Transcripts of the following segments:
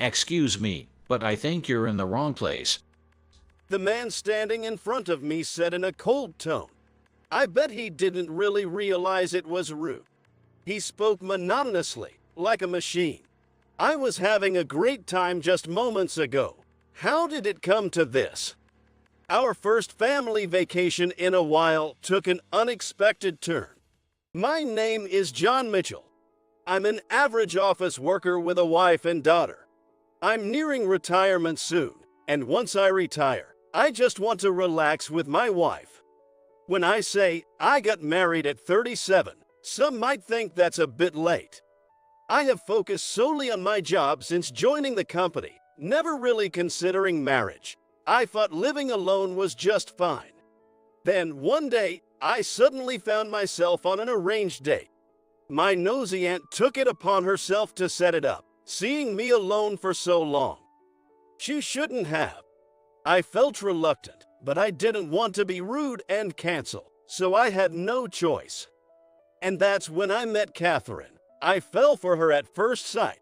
Excuse me, but I think you're in the wrong place. The man standing in front of me said in a cold tone. I bet he didn't really realize it was rude. He spoke monotonously, like a machine. I was having a great time just moments ago. How did it come to this? Our first family vacation in a while took an unexpected turn. My name is John Mitchell. I'm an average office worker with a wife and daughter. I'm nearing retirement soon, and once I retire, I just want to relax with my wife. When I say I got married at 37, some might think that's a bit late. I have focused solely on my job since joining the company, never really considering marriage. I thought living alone was just fine. Then one day, I suddenly found myself on an arranged date. My nosy aunt took it upon herself to set it up, seeing me alone for so long. She shouldn't have. I felt reluctant, but I didn't want to be rude and cancel, so I had no choice. And that's when I met Catherine. I fell for her at first sight.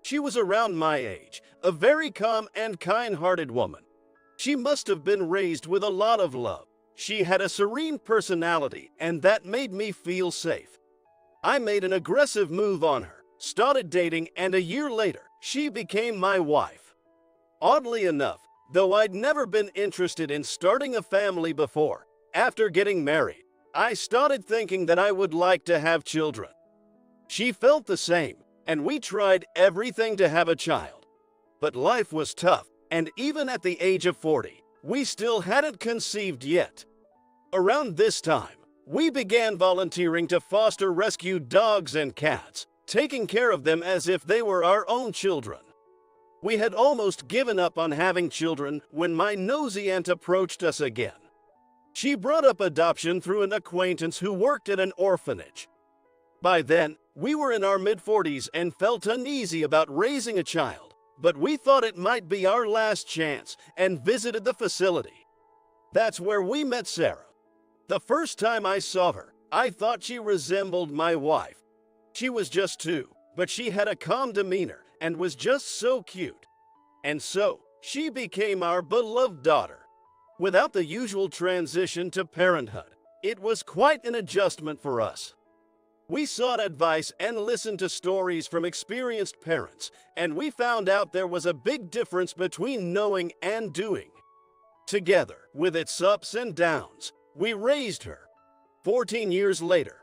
She was around my age, a very calm and kind-hearted woman. She must have been raised with a lot of love. She had a serene personality, and that made me feel safe. I made an aggressive move on her, started dating, and a year later, she became my wife. Oddly enough, though I'd never been interested in starting a family before, after getting married, I started thinking that I would like to have children. She felt the same, and we tried everything to have a child. But life was tough, and even at the age of 40, we still hadn't conceived yet. Around this time, we began volunteering to foster rescued dogs and cats, taking care of them as if they were our own children. We had almost given up on having children when my nosy aunt approached us again. She brought up adoption through an acquaintance who worked at an orphanage. By then, we were in our mid-40s and felt uneasy about raising a child, but we thought it might be our last chance and visited the facility. That's where we met Sarah. The first time I saw her, I thought she resembled my wife. She was just 2, but she had a calm demeanor and was just so cute. And so, she became our beloved daughter. Without the usual transition to parenthood, it was quite an adjustment for us. We sought advice and listened to stories from experienced parents, and we found out there was a big difference between knowing and doing. Together, with its ups and downs, we raised her. 14 years later,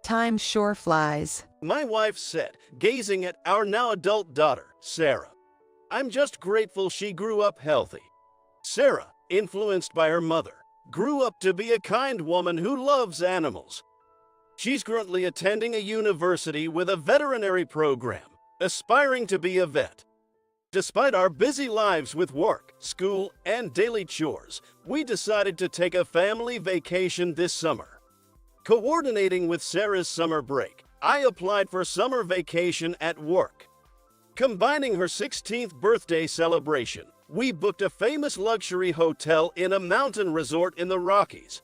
Time sure flies. my wife said, gazing at our now adult daughter, Sarah, I'm just grateful she grew up healthy. Sarah, influenced by her mother, grew up to be a kind woman who loves animals. She's currently attending a university with a veterinary program, aspiring to be a vet. Despite our busy lives with work, school, and daily chores, we decided to take a family vacation this summer. Coordinating with Sarah's summer break, I applied for summer vacation at work. Combining her 16th birthday celebration, we booked a famous luxury hotel in a mountain resort in the Rockies.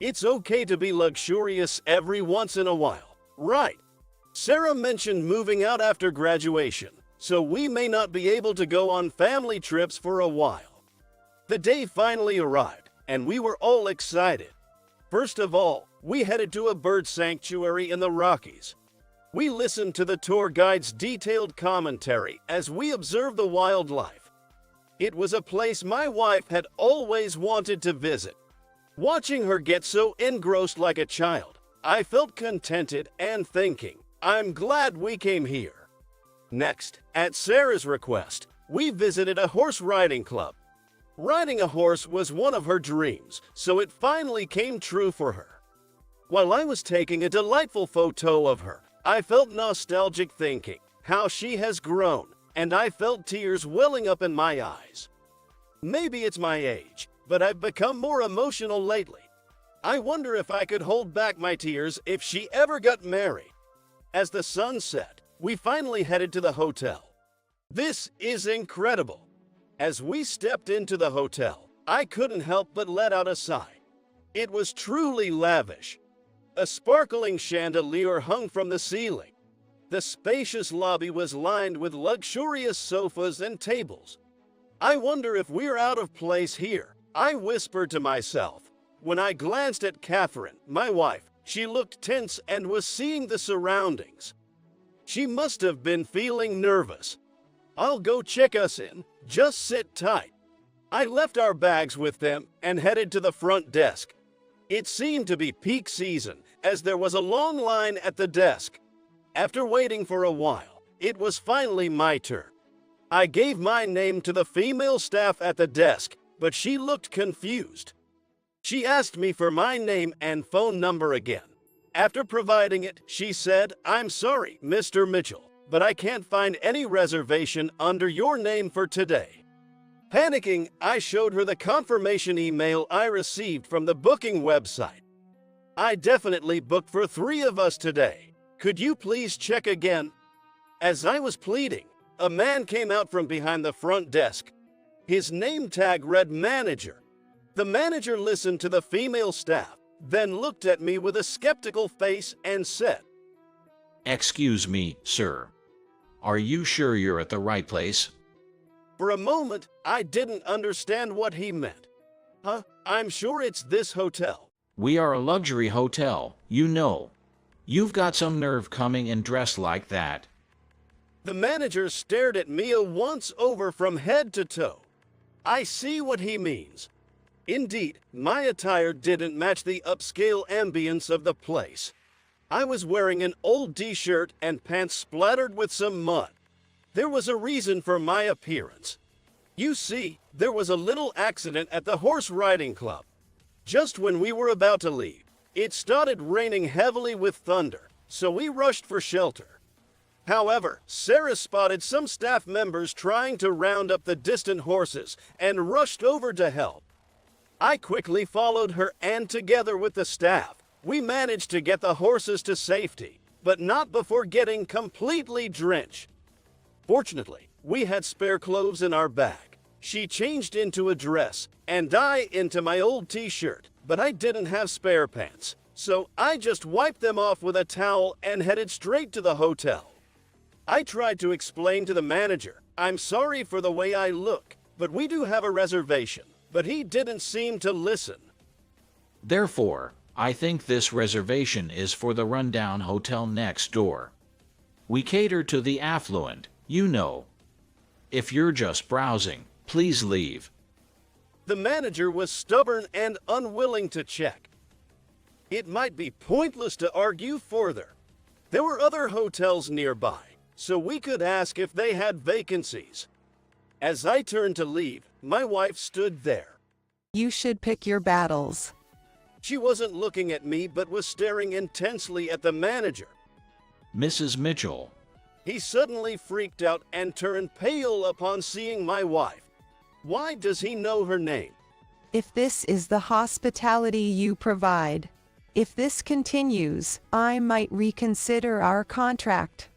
It's okay to be luxurious every once in a while, right? Sarah mentioned moving out after graduation, so we may not be able to go on family trips for a while. The day finally arrived, and we were all excited. First of all, we headed to a bird sanctuary in the Rockies. We listened to the tour guide's detailed commentary as we observed the wildlife. It was a place my wife had always wanted to visit. Watching her get so engrossed like a child, I felt contented and thinking, I'm glad we came here. Next, at Sarah's request, we visited a horse riding club. Riding a horse was one of her dreams, so it finally came true for her. While I was taking a delightful photo of her, I felt nostalgic thinking how she has grown, and I felt tears welling up in my eyes. Maybe it's my age, but I've become more emotional lately. I wonder if I could hold back my tears if she ever got married. As the sun set, we finally headed to the hotel. This is incredible. As we stepped into the hotel, I couldn't help but let out a sigh. It was truly lavish. A sparkling chandelier hung from the ceiling. The spacious lobby was lined with luxurious sofas and tables. I wonder if we're out of place here, I whispered to myself. When I glanced at Catherine, my wife, she looked tense and was seeing the surroundings. She must have been feeling nervous. I'll go check us in, just sit tight. I left our bags with them and headed to the front desk. It seemed to be peak season, as there was a long line at the desk. After waiting for a while, it was finally my turn. I gave my name to the female staff at the desk, but she looked confused. She asked me for my name and phone number again. After providing it, she said, "I'm sorry, Mr. Mitchell, but I can't find any reservation under your name for today." Panicking, I showed her the confirmation email I received from the booking website. "I definitely booked for 3 of us today. Could you please check again?" As I was pleading, a man came out from behind the front desk. His name tag read manager. The manager listened to the female staff, then looked at me with a skeptical face and said, Excuse me, sir. Are you sure you're at the right place? For a moment, I didn't understand what he meant. "Huh? I'm sure it's this hotel." We are a luxury hotel, you know. You've got some nerve coming in dressed like that. The manager stared at me a once over from head to toe. I see what he means. Indeed, my attire didn't match the upscale ambience of the place. I was wearing an old t-shirt and pants splattered with some mud. There was a reason for my appearance. You see, there was a little accident at the horse riding club. Just when we were about to leave, it started raining heavily with thunder, so we rushed for shelter. However, Sarah spotted some staff members trying to round up the distant horses and rushed over to help. I quickly followed her, and together with the staff, we managed to get the horses to safety, but not before getting completely drenched. Fortunately, we had spare clothes in our bag. She changed into a dress, and I into my old t-shirt, but I didn't have spare pants, so I just wiped them off with a towel and headed straight to the hotel. I tried to explain to the manager, "I'm sorry for the way I look, but we do have a reservation," but he didn't seem to listen. Therefore, I think this reservation is for the rundown hotel next door. We cater to the affluent, you know. If you're just browsing, please leave. The manager was stubborn and unwilling to check. It might be pointless to argue further. There were other hotels nearby, so we could ask if they had vacancies. As I turned to leave, my wife stood there. You should pick your battles. She wasn't looking at me but was staring intensely at the manager. Mrs. Mitchell. He suddenly freaked out and turned pale upon seeing my wife. Why does he know her name? If this is the hospitality you provide, if this continues, I might reconsider our contract.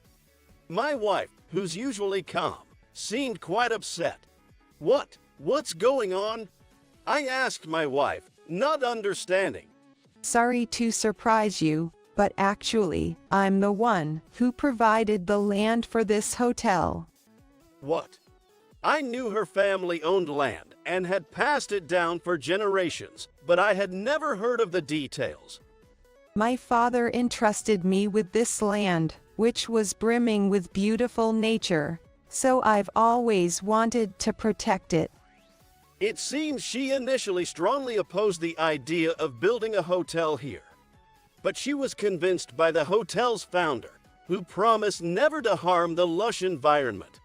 My wife, who's usually calm, seemed quite upset. What's going on? I asked my wife, not understanding. Sorry to surprise you, but actually, I'm the one who provided the land for this hotel. What? I knew her family owned land and had passed it down for generations, but I had never heard of the details. My father entrusted me with this land, which was brimming with beautiful nature, so I've always wanted to protect it. It seems she initially strongly opposed the idea of building a hotel here. But she was convinced by the hotel's founder, who promised never to harm the lush environment.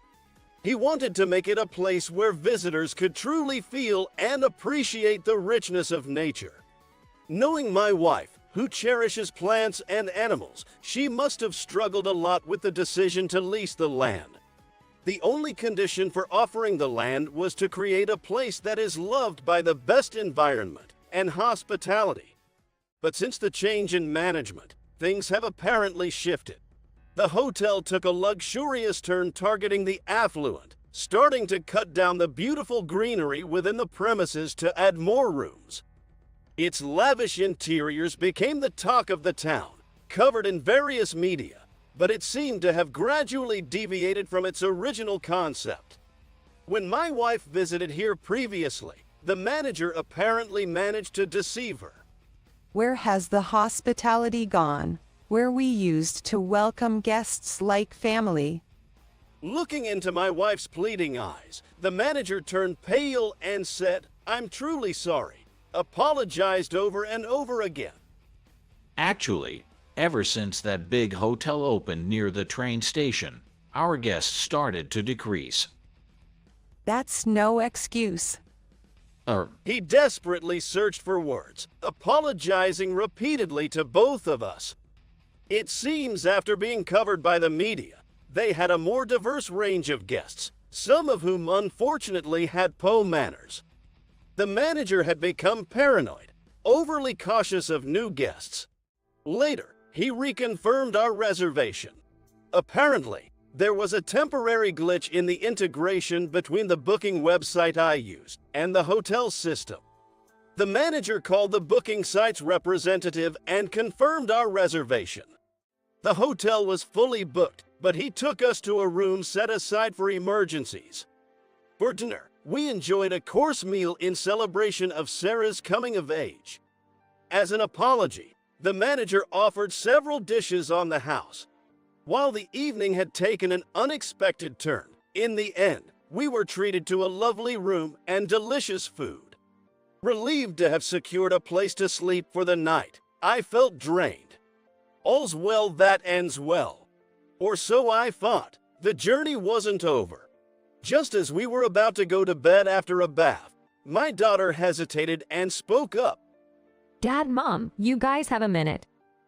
He wanted to make it a place where visitors could truly feel and appreciate the richness of nature. Knowing my wife, who cherishes plants and animals, she must have struggled a lot with the decision to lease the land. The only condition for offering the land was to create a place that is loved by the best environment and hospitality. But since the change in management, things have apparently shifted. The hotel took a luxurious turn targeting the affluent, starting to cut down the beautiful greenery within the premises to add more rooms. Its lavish interiors became the talk of the town, covered in various media. but it seemed to have gradually deviated from its original concept. When my wife visited here previously, the manager apparently managed to deceive her. Where has the hospitality gone, where we used to welcome guests like family? Looking into my wife's pleading eyes, the manager turned pale and said, "I'm truly sorry," apologized over and over again. Actually, ever since that big hotel opened near the train station, our guests started to decrease. That's no excuse. He desperately searched for words, apologizing repeatedly to both of us. It seems after being covered by the media, they had a more diverse range of guests, some of whom unfortunately had poor manners. The manager had become paranoid, overly cautious of new guests. Later, he reconfirmed our reservation. Apparently, there was a temporary glitch in the integration between the booking website I used and the hotel system. The manager called the booking site's representative and confirmed our reservation. The hotel was fully booked, but he took us to a room set aside for emergencies. For dinner, we enjoyed a course meal in celebration of Sarah's coming of age. As an apology, the manager offered several dishes on the house. While the evening had taken an unexpected turn, in the end, we were treated to a lovely room and delicious food. Relieved to have secured a place to sleep for the night, I felt drained. All's well that ends well. Or so I thought. The journey wasn't over. Just as we were about to go to bed after a bath, my daughter hesitated and spoke up. Dad, Mom, you guys have a minute.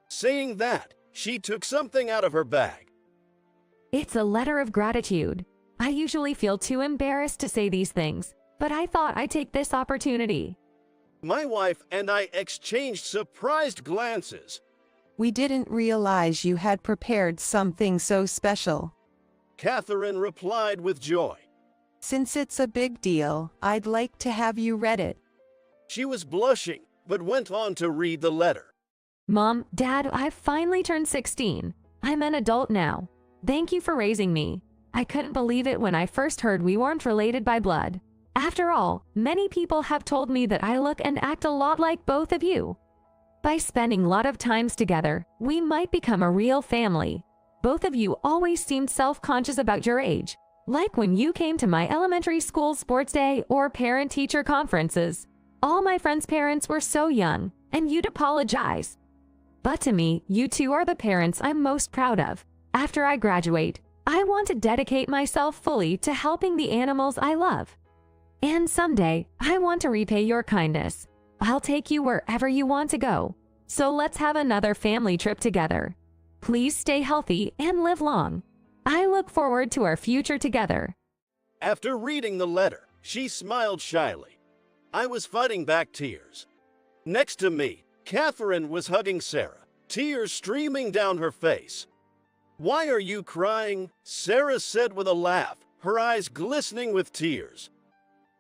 Saying that, she took something out of her bag. It's a letter of gratitude. I usually feel too embarrassed to say these things, but I thought I'd take this opportunity. My wife and I exchanged surprised glances. We didn't realize you had prepared something so special. Catherine replied with joy. Since it's a big deal, I'd like to have you read it. She was blushing, but went on to read the letter. Mom, Dad, I've finally turned 16. I'm an adult now. Thank you for raising me. I couldn't believe it when I first heard we weren't related by blood. After all, many people have told me that I look and act a lot like both of you. By spending a lot of times together, we might become a real family. Both of you always seemed self-conscious about your age, like when you came to my elementary school sports day or parent-teacher conferences. All my friends' parents were so young, and you'd apologize. But to me, you two are the parents I'm most proud of. After I graduate, I want to dedicate myself fully to helping the animals I love. And someday, I want to repay your kindness. I'll take you wherever you want to go. So let's have another family trip together. Please stay healthy and live long. I look forward to our future together. After reading the letter, she smiled shyly. I was fighting back tears. Next to me, Catherine was hugging Sarah, tears streaming down her face. "Why are you crying?" Sarah said with a laugh, her eyes glistening with tears.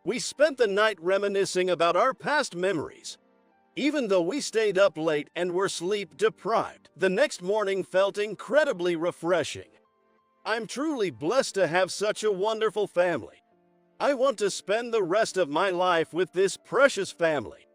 We spent the night reminiscing about our past memories. Even though we stayed up late and were sleep deprived, the next morning felt incredibly refreshing. I'm truly blessed to have such a wonderful family. I want to spend the rest of my life with this precious family.